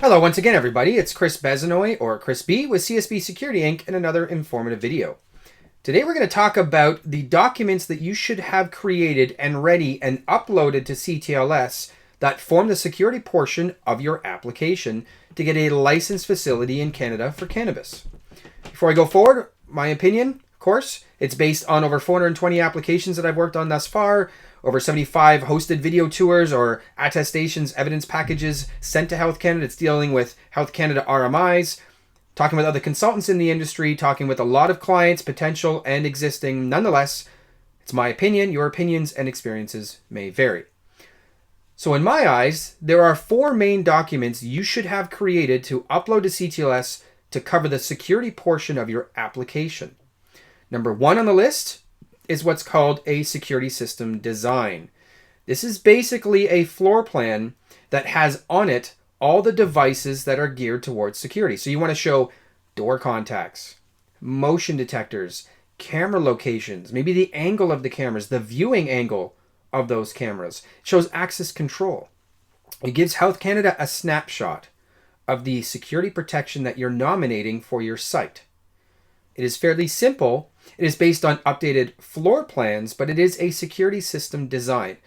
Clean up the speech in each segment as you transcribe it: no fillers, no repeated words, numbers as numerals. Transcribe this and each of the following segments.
Hello once again everybody, it's Chris Bezanoy or Chris B with CSB Security Inc. and another informative video. Today we're going to talk about the documents that you should have created and ready and uploaded to CTLS that form the security portion of your application to get a licensed facility in Canada for cannabis. Before I go forward, my opinion, of course, it's based on over 420 applications that I've worked on thus far, over 75 hosted video tours or attestations, evidence packages sent to Health Canada. It's dealing with Health Canada RMIs, talking with other consultants in the industry, talking with a lot of clients, potential and existing. Nonetheless, it's my opinion. Your opinions and experiences may vary. So in my eyes, there are four main documents you should have created to upload to CTLS to cover the security portion of your application. Number one on the list is what's called a security system design. This is basically a floor plan that has on it all the devices that are geared towards security. So you want to show door contacts, motion detectors, camera locations, maybe the angle of the cameras, the viewing angle of those cameras. It shows access control. It gives Health Canada a snapshot of the security protection that you're nominating for your site. It is fairly simple. It is based on updated floor plans, but it is a security system design.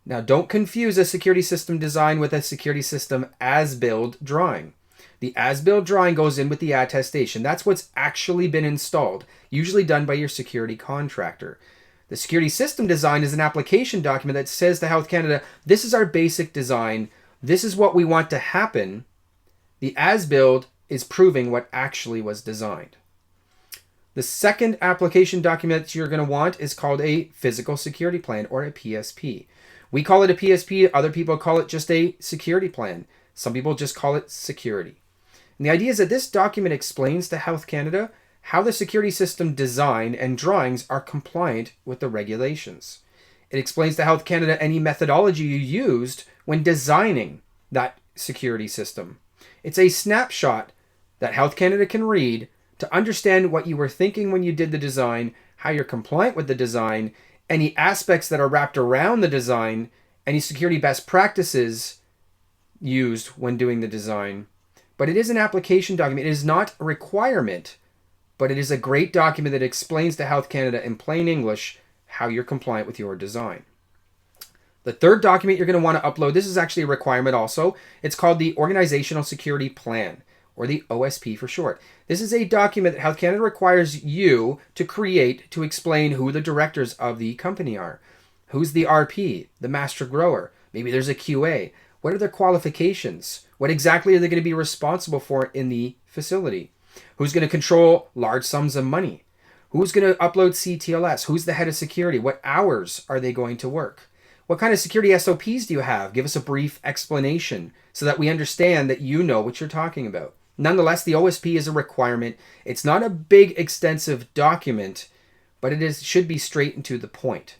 Now, don't confuse a security system design with a security system as-built drawing. The as-built drawing goes in with the attestation. That's what's actually been installed, usually done by your security contractor. The security system design is an application document that says to Health Canada, this is our basic design. This is what we want to happen. The as-built is proving what actually was designed. The second application document that you're going to want is called a physical security plan or a PSP. We call it a PSP. Other people call it just a security plan. Some people just call it security. And the idea is that this document explains to Health Canada how the security system design and drawings are compliant with the regulations. It explains to Health Canada any methodology you used when designing that security system. It's a snapshot that Health Canada can read to understand what you were thinking when you did the design, how you're compliant with the design, any aspects that are wrapped around the design, any security best practices used when doing the design. But it is an application document. It is not a requirement, but it is a great document that explains to Health Canada in plain English how you're compliant with your design. The third document you're going to want to upload, this is actually a requirement also. It's called the Organizational Security Plan, or the OSP for short. This is a document that Health Canada requires you to create to explain who the directors of the company are. Who's the RP, the master grower? Maybe there's a QA. What are their qualifications? What exactly are they going to be responsible for in the facility? Who's going to control large sums of money? Who's going to upload CTLS? Who's the head of security? What hours are they going to work? What kind of security SOPs do you have? Give us a brief explanation so that we understand that you know what you're talking about. Nonetheless, the OSP is a requirement. It's not a big, extensive document, but should be straight and to the point.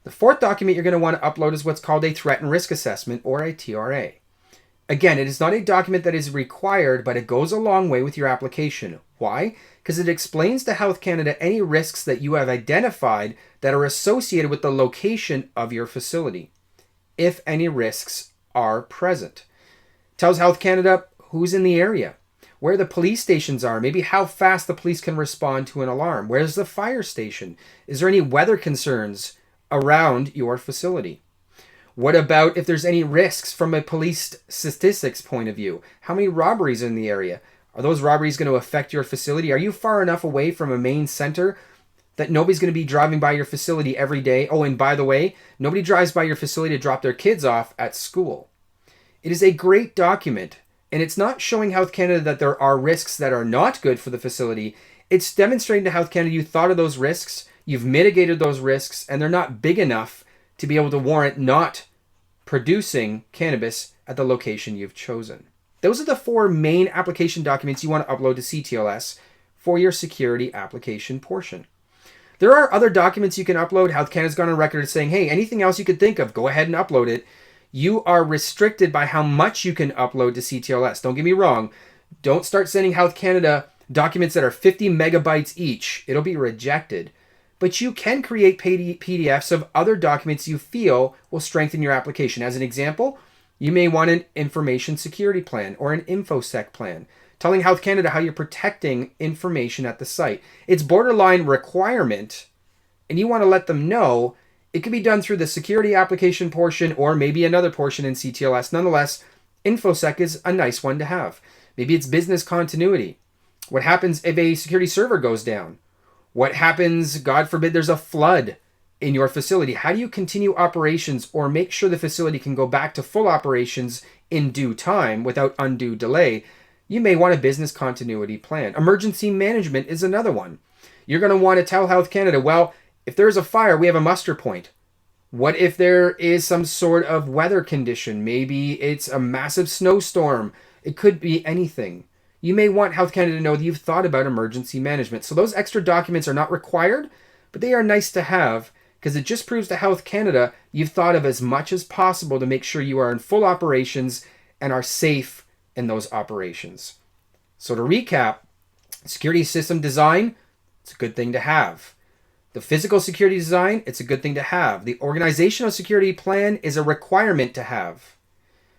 The fourth document you're going to want to upload is what's called a threat and risk assessment, or a TRA. Again, it is not a document that is required, but it goes a long way with your application. Why? Because it explains to Health Canada any risks that you have identified that are associated with the location of your facility, if any risks are present. It tells Health Canada who's in the area, where the police stations are, maybe how fast the police can respond to an alarm. Where's the fire station? Is there any weather concerns around your facility? What about if there's any risks from a police statistics point of view? How many robberies are in the area? Are those robberies going to affect your facility? Are you far enough away from a main center that nobody's going to be driving by your facility every day? Oh, and by the way, nobody drives by your facility to drop their kids off at school. It is a great document. And it's not showing Health Canada that there are risks that are not good for the facility. It's demonstrating to Health Canada you thought of those risks, you've mitigated those risks, and they're not big enough to be able to warrant not producing cannabis at the location you've chosen. Those are the four main application documents you want to upload to CTLS for your security application portion. There are other documents you can upload. Health Canada's gone on record saying, hey, anything else you could think of, go ahead and upload it. You are restricted by how much you can upload to CTLS. Don't get me wrong. Don't start sending Health Canada documents that are 50 megabytes each. It'll be rejected. But you can create PDFs of other documents you feel will strengthen your application. As an example, You may want an information security plan or an InfoSec plan, telling Health Canada how you're protecting information at the site. It's borderline requirement, and you want to let them know it can be done through the security application portion or maybe another portion in CTLS. Nonetheless, InfoSec is a nice one to have. Maybe it's business continuity. What happens if a security server goes down? What happens, God forbid, there's a flood in your facility? How do you continue operations or make sure the facility can go back to full operations in due time without undue delay? You may want a business continuity plan. Emergency management is another one. You're going to want to tell Health Canada, well, if there's a fire, we have a muster point. What if there is some sort of weather condition? Maybe it's a massive snowstorm. It could be anything. You may want Health Canada to know that you've thought about emergency management. So those extra documents are not required, but they are nice to have because it just proves to Health Canada you've thought of as much as possible to make sure you are in full operations and are safe in those operations. So to recap, security system design, it's a good thing to have. The physical security design, it's a good thing to have. The organizational security plan is a requirement to have.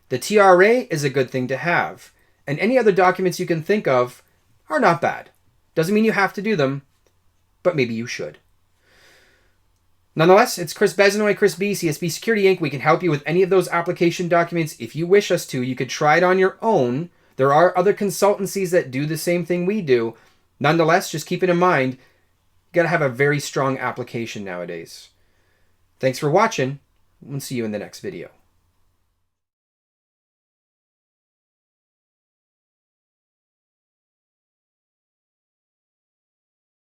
The TRA is a good thing to have. And any other documents you can think of are not bad. Doesn't mean you have to do them, but maybe you should. Nonetheless, it's Chris Besanoy, Chris B, CSB Security Inc. We can help you with any of those application documents if you wish us to. You could try it on your own. There are other consultancies that do the same thing we do. Nonetheless, just keep it in mind, you got to have a very strong application nowadays. Thanks for watching. We'll see you in the next video.